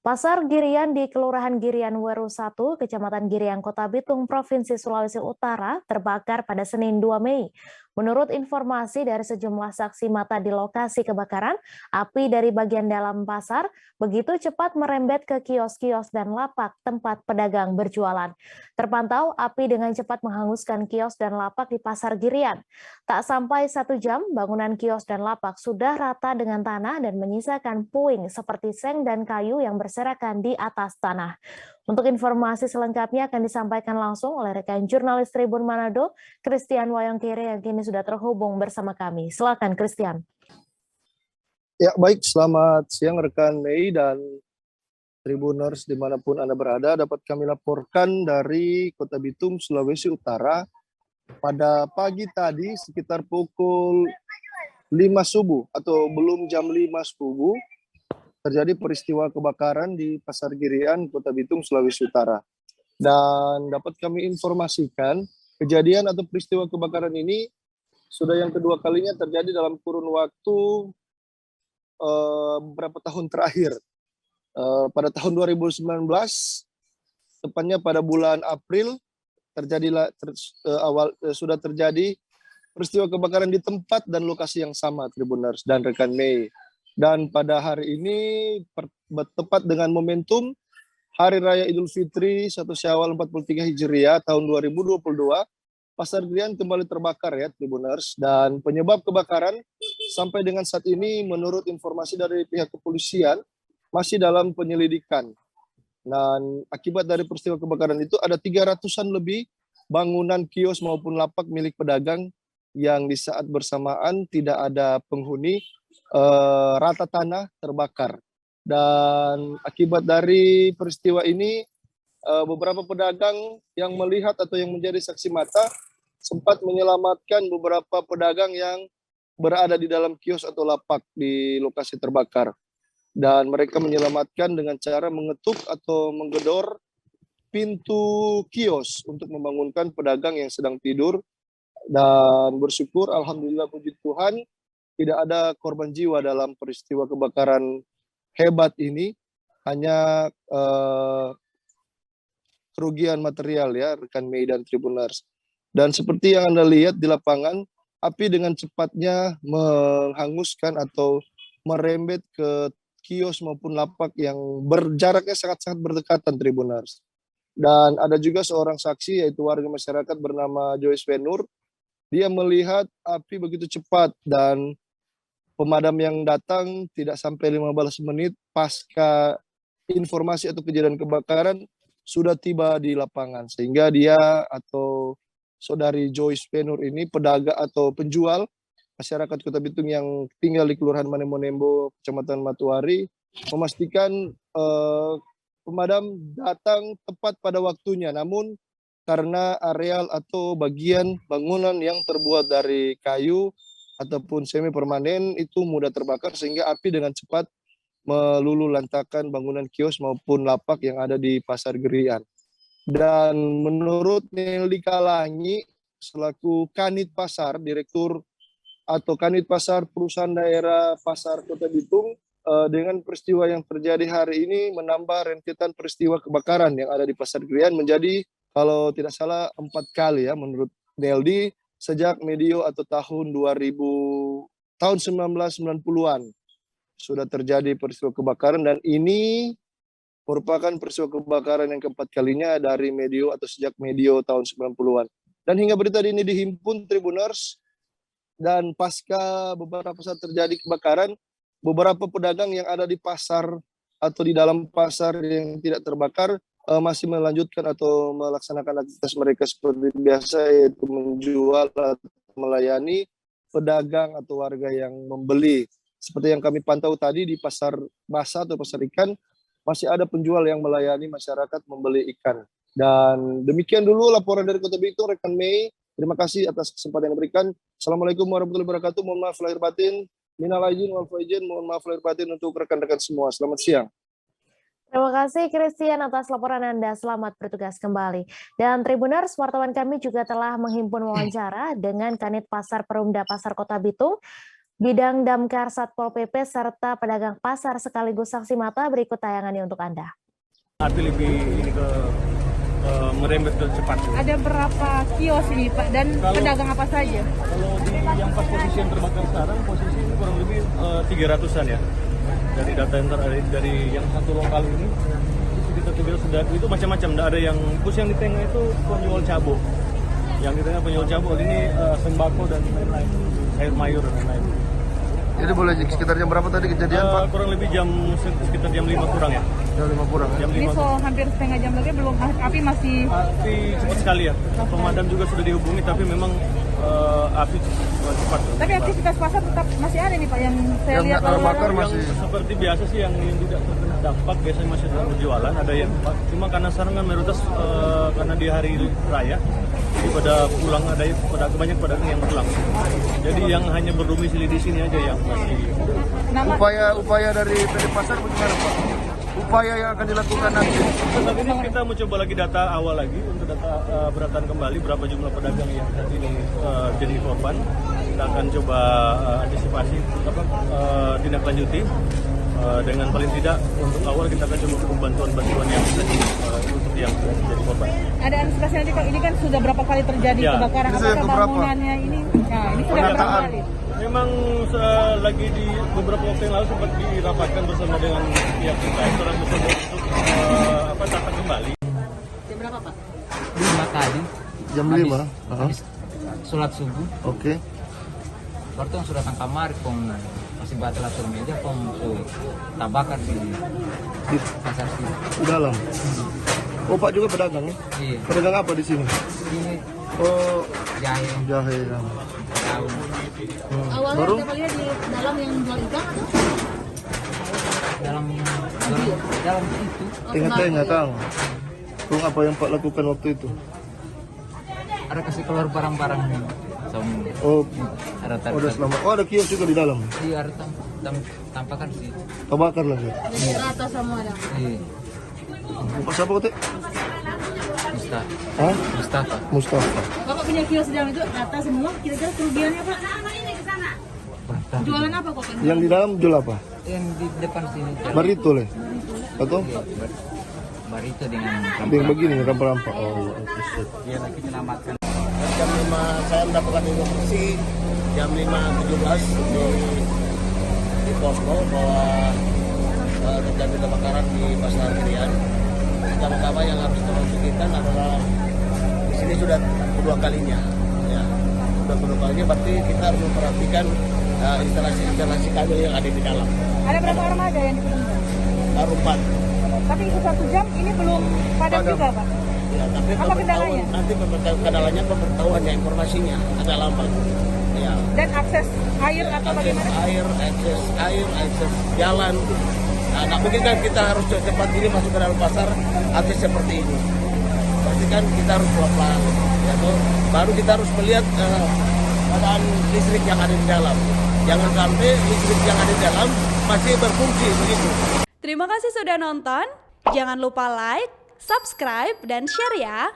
Pasar Girian di Kelurahan Girian Weru 1, Kecamatan Girian, Kota Bitung, Provinsi Sulawesi Utara, terbakar pada Senin 2 Mei. Menurut informasi dari sejumlah saksi mata di lokasi kebakaran, api dari bagian dalam pasar begitu cepat merembet ke kios-kios dan lapak tempat pedagang berjualan. Terpantau api dengan cepat menghanguskan kios dan lapak di Pasar Girian. Tak sampai 1 jam, bangunan kios dan lapak sudah rata dengan tanah dan menyisakan puing seperti seng dan kayu yang berserakan di atas tanah. Untuk informasi selengkapnya akan disampaikan langsung oleh rekan jurnalis Tribun Manado, Christian Wayangkere yang kini sudah terhubung bersama kami. Silakan Christian. Ya baik, selamat siang rekan Mei dan Tribuners dimanapun Anda berada. Dapat kami laporkan dari Kota Bitung, Sulawesi Utara. Pada pagi tadi sekitar pukul 5 subuh atau belum jam 5 subuh, terjadi peristiwa kebakaran di Pasar Girian, Kota Bitung, Sulawesi Utara. Dan dapat kami informasikan, kejadian atau peristiwa kebakaran ini sudah yang kedua kalinya terjadi dalam kurun waktu beberapa tahun terakhir. Pada tahun 2019, tepatnya pada bulan April, sudah terjadi peristiwa kebakaran di tempat dan lokasi yang sama, Tribuners dan rekan Mei. Dan pada hari ini tepat dengan momentum Hari Raya Idul Fitri 1 Syawal 43 Hijriah tahun 2022, Pasar Girian kembali terbakar ya Tribuners. Dan penyebab kebakaran sampai dengan saat ini menurut informasi dari pihak kepolisian masih dalam penyelidikan. Dan akibat dari peristiwa kebakaran itu ada 300-an lebih bangunan kios maupun lapak milik pedagang yang di saat bersamaan tidak ada penghuni, rata tanah terbakar. Dan akibat dari peristiwa ini beberapa pedagang yang melihat atau yang menjadi saksi mata sempat menyelamatkan beberapa pedagang yang berada di dalam kios atau lapak di lokasi terbakar. Dan mereka menyelamatkan dengan cara mengetuk atau menggedor pintu kios untuk membangunkan pedagang yang sedang tidur. Dan bersyukur alhamdulillah puji Tuhan tidak ada korban jiwa dalam peristiwa kebakaran hebat ini, hanya kerugian material ya rekan Mei dan Tribuners. Dan seperti yang Anda lihat di lapangan, api dengan cepatnya menghanguskan atau merembet ke kios maupun lapak yang berjaraknya sangat-sangat berdekatan, Tribuners. Dan ada juga seorang saksi yaitu warga masyarakat bernama Joyce Venur. Dia melihat api begitu cepat dan pemadam yang datang tidak sampai 15 menit pasca informasi atau kejadian kebakaran sudah tiba di lapangan. Sehingga dia atau saudari Joyce Venur ini pedagang atau penjual masyarakat Kota Bitung yang tinggal di Kelurahan Manemonembo, Kecamatan Matuari, memastikan pemadam datang tepat pada waktunya. Namun karena areal atau bagian bangunan yang terbuat dari kayu ataupun semi permanen itu mudah terbakar sehingga api dengan cepat meluluhlantakkan bangunan kios maupun lapak yang ada di Pasar Girian. Dan menurut Nelly Kalangi selaku Kanit Pasar, Direktur atau Kanit Pasar Perusahaan Daerah Pasar Kota Bitung, dengan peristiwa yang terjadi hari ini menambah rentetan peristiwa kebakaran yang ada di Pasar Girian menjadi kalau tidak salah 4 kali ya menurut Nelly sejak medio atau tahun 1990-an sudah terjadi peristiwa kebakaran, dan ini merupakan peristiwa kebakaran yang keempat kalinya dari medio atau sejak medio tahun 90-an. Dan hingga berita ini dihimpun Tribuners, dan pasca beberapa saat terjadi kebakaran, beberapa pedagang yang ada di pasar atau di dalam pasar yang tidak terbakar masih melanjutkan atau melaksanakan aktivitas mereka seperti biasa, yaitu menjual atau melayani pedagang atau warga yang membeli. Seperti yang kami pantau tadi di pasar basah atau pasar ikan, masih ada penjual yang melayani masyarakat membeli ikan. Dan demikian dulu laporan dari Kota Bitung, rekan Mei. Terima kasih atas kesempatan yang diberikan. Assalamualaikum warahmatullahi wabarakatuh. Mohon maaf lahir batin. Minal aidin wal faizin. Mohon maaf lahir batin untuk rekan-rekan semua. Selamat siang. Terima kasih Christian atas laporan Anda. Selamat bertugas kembali. Dan Tribuners, wartawan kami juga telah menghimpun wawancara dengan Kanit Pasar Perumda Pasar Kota Bitung, Bidang Damkar Satpol PP serta pedagang pasar sekaligus saksi mata berikut tayangannya untuk Anda. Api lebih ini ke merembet ke cepat. Ada berapa kios ini Pak dan pedagang apa saja? Kalau di yang pas posisi yang terbakar sekarang posisi ini kurang lebih 300-an ya. Dari data yang dari yang satu lokal ini sekitar 300 itu macam-macam. Ada yang yang di tengah itu penjual cabo. Yang di tengah penjual cabo ini sembako dan lain-lain, air mayur dan lain-lain. Jadi boleh sekitar jam berapa tadi kejadian, Pak? Kurang lebih sekitar jam 5 kurang ya. Jam 5 kurang. Jam Ini 5. so hampir setengah jam lagi belum api masih. Api cepat sekali ya. Pemadam juga sudah dihubungi tapi memang api cepat. Tapi aktivitas pasar tetap masih ada nih Pak yang saya Yang lihat nggak terbakar lalu-lalu. masih. Yang seperti biasa sih yang tidak terkena dampak biasanya masih dalam berjualan, ada yang cuma karena sekarang kan mayoritas karena di hari raya jadi pada pulang, ada banyak pedagang yang pulang, jadi yang hanya berdomisili di sini aja yang masih. Upaya dari PD Pasar bagaimana, Pak? Upaya yang akan dilakukan nanti. Saat ini kita mau coba lagi data awal lagi untuk data berataan kembali berapa jumlah pedagang yang saat ini jadi korban. Kita akan coba antisipasi tindak lanjuti dengan paling tidak untuk awal kita akan coba bantuan yang bisa untuk yang jadi korban. Ada antisipasi nanti Pak, ini kan sudah berapa kali terjadi Ya, kebakaran, ini sudah apakah beberapa. bangunannya ini? Nah, ini sudah berapa Pendataan. kali? Memang lagi di beberapa waktu yang lalu sempat dirapatkan bersama dengan pihak terkait orang bersama untuk tata kembali. Jam berapa Pak? 5 tadi. Jam 5. Habis sholat subuh. Oke. Baru tuh sudah tangkap mari pong masih batal atur meja pong tuh tabakar di Di pasar sini. dalam. Oh, Pak juga pedagang ya? Iya. Pedagang apa di sini? Ini Oh, jahe jahe. Ya. daun. Awalnya Baru? kita lihat di dalam yang jual ikan atau? Dalam itu Tengah-tengah, Kang. Kung apa yang Pak lakukan waktu itu? ada kasih keluar barang-barang sama Oh, ada udah selamat. Oh, ada kios juga di dalam. Iya ada tampakan sih. Terbakar lagi. Jadi rata semua ada. Iya. Pak siapa kau, Teh? Mustafa. Hah? Mustafa. Mustafa. Bapak punya kios di dalam itu rata semua, kira-kira kerugiannya Pak? Jualan apa kok? Yang di dalam jual apa? Yang di depan sini. Barito le. Atau? Iya, barito dengan Yang begini, rampak-rampak. Oh, iya. Oke, sip. Dia lagi menyelamatkan. Jam 5 saya mendapatkan informasi jam 5.17 di posko bahwa terjadi kebakaran di Pasar Girian. Pertama-tama yang harus kita pikirkan adalah di sini sudah kedua kalinya, ya. Sudah kedua kalinya, berarti kita harus memperhatikan instalasi kabel yang ada di dalam. Ada berapa armada yang diturunkan? Baru 4. Tapi itu 1 jam ini belum padam juga Pak? Ya, tapi Apa kendalanya? nanti kendalanya pemberitahuannya, informasinya agak lambat. Ya. Dan akses air atau Akses bagaimana? akses jalan. Nah, nggak mungkin kan kita harus cepat ini masuk ke dalam pasar akses seperti ini. Berarti kan kita harus pelan-pelan, ya toh. Baru kita harus melihat keadaan listrik yang ada di dalam. Jangan sampai listrik yang ada di dalam masih berfungsi begitu. Terima kasih sudah nonton. Jangan lupa like, subscribe, dan share ya.